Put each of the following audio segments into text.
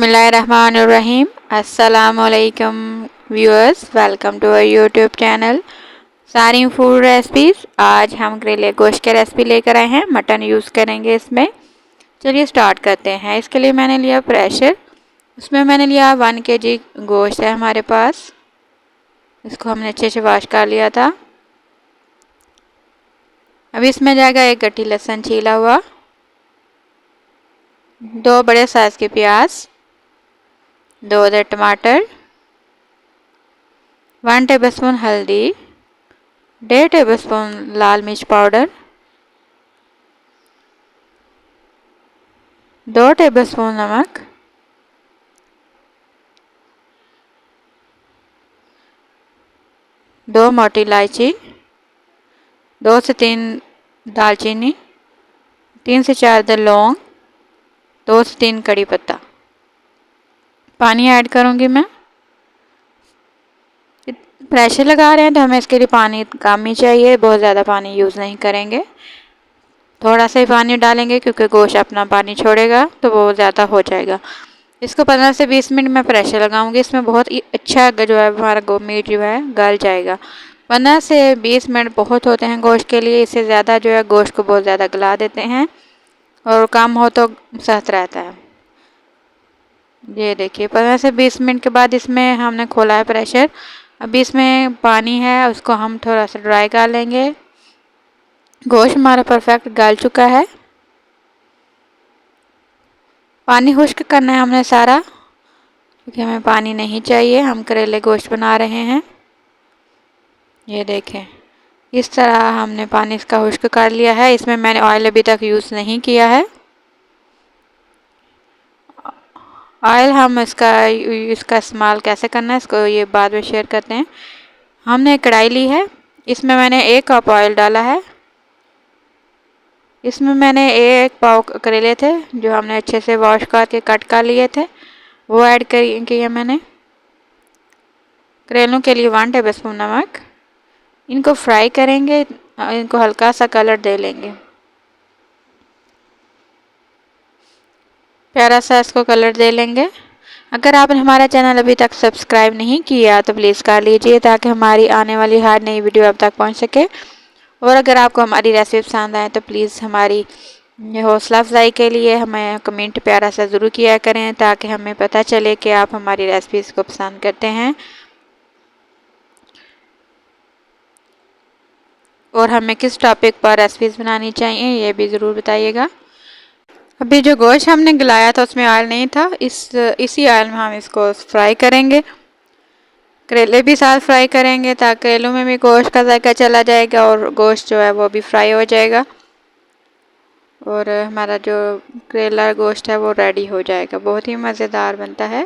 बिस्मिल्लाहिर्रहमानिर्रहीम। अस्सलामुअलैकुम viewers, welcome to our YouTube channel Saari food recipes. आज हम करेले गोश्त की रेसिपी लेकर आए हैं। मटन यूज़ करेंगे इसमें। चलिए स्टार्ट करते हैं। इसके लिए मैंने लिया प्रेशर, उसमें मैंने लिया 1 kg गोश्त है हमारे पास। इसको हमने अच्छे से वॉश कर लिया था। अभी इसमें जाएगा 1 गट्ठी लहसुन छीला हुआ, 2 बड़े साइज़ के प्याज, 2 अदर टमाटर, 1 टेबलस्पून हल्दी, 1.5 टेबलस्पून लाल मिर्च पाउडर, 2 टेबलस्पून नमक, 2 मोटी इलायची, 2 से 3 दालचीनी, 3 से 4 अदर लौंग, 2 से 3 कड़ी पत्ता। पानी ऐड करूँगी मैं। प्रेशर लगा रहे हैं तो हमें इसके लिए पानी कम ही चाहिए, बहुत ज़्यादा पानी यूज़ नहीं करेंगे। थोड़ा सा ही पानी डालेंगे क्योंकि गोश्त अपना पानी छोड़ेगा तो वो ज़्यादा हो जाएगा। इसको 15 से 20 मिनट में प्रेशर लगाऊंगी। इसमें बहुत ही अच्छा जो है हमारा मीट जो है गल जाएगा। 15 से 20 मिनट बहुत होते हैं गोश्त के लिए। इससे ज़्यादा जो है गोश्त को बहुत ज़्यादा गला देते हैं और कम हो तो सख्त रहता है। ये देखिए 15 से 20 मिनट के बाद इसमें हमने खोला है प्रेशर। अभी इसमें पानी है, उसको हम थोड़ा सा ड्राई कर लेंगे। गोश्त हमारा परफेक्ट गल चुका है। पानी खुश्क करना है हमने सारा, क्योंकि हमें पानी नहीं चाहिए। हम करेले गोश्त बना रहे हैं। ये देखें इस तरह हमने पानी इसका खुश्क कर लिया है। इसमें मैंने ऑयल अभी तक यूज़ नहीं किया है। ऑयल हम इसका इस्तेमाल कैसे करना है इसको ये बाद में शेयर करते हैं। हमने एक कढ़ाई ली है, इसमें मैंने 1 कप ऑयल डाला है। इसमें मैंने 1 पाव करेले थे जो हमने अच्छे से वॉश करके कट कर लिए थे, वो ऐड किया मैंने। करेलों के लिए 1 टेबलस्पून नमक। इनको फ्राई करेंगे, इनको हल्का सा कलर दे लेंगे। प्यारा सा इसको कलर दे लेंगे। अगर आपने हमारा चैनल अभी तक सब्सक्राइब नहीं किया तो प्लीज़ कर लीजिए, ताकि हमारी आने वाली हर नई वीडियो आप तक पहुंच सके। और अगर आपको हमारी रेसिपी पसंद आए तो प्लीज़ हमारी हौसला अफजाई के लिए हमें कमेंट प्यारा सा ज़रूर किया करें, ताकि हमें पता चले कि आप हमारी रेसिपीज़ को पसंद करते हैं और हमें किस टॉपिक पर रेसिपीज़ बनानी चाहिए ये भी ज़रूर बताइएगा। अभी जो गोश्त हमने गलाया था उसमें ऑयल नहीं था, इसी ऑयल में हम इसको फ्राई करेंगे। करेले भी साथ फ्राई करेंगे ताकि करेलों में भी गोश्त का जायका चला जाएगा और गोश्त जो है वो भी फ्राई हो जाएगा और हमारा जो करेला गोश्त है वो रेडी हो जाएगा। बहुत ही मज़ेदार बनता है।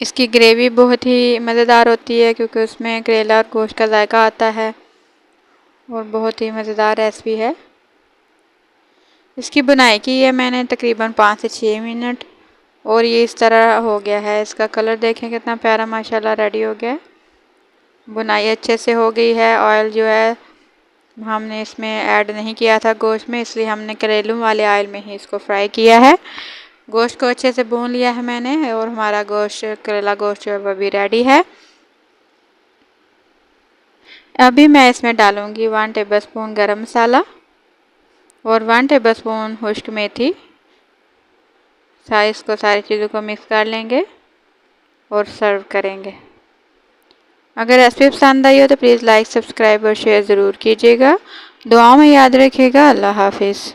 इसकी ग्रेवी बहुत ही मज़ेदार होती है क्योंकि उसमें करेला और गोश्त का जायका आता है और बहुत ही मज़ेदार रेसिपी है। इसकी बुनाई की है मैंने तकरीबन 5 से 6 मिनट और ये इस तरह हो गया है। इसका कलर देखें कितना प्यारा माशाल्लाह रेडी हो गया है। बुनाई अच्छे से हो गई है। ऑयल जो है हमने इसमें ऐड नहीं किया था गोश्त में, इसलिए हमने करेलों वाले ऑयल में ही इसको फ्राई किया है। गोश्त को अच्छे से भून लिया है मैंने और हमारा गोश्त करेला गोश्त जो है वह भी रेडी है। अभी मैं इसमें डालूँगी 1 टेबलस्पून गरम मसाला और 1 टेबलस्पून खुश्क मेथी। इसको सारी चीज़ों को मिक्स कर लेंगे और सर्व करेंगे। अगर रेसिपी पसंद आई हो तो प्लीज़ लाइक, सब्सक्राइब और शेयर ज़रूर कीजिएगा। दुआओं में याद रखिएगा। अल्लाह हाफिज़।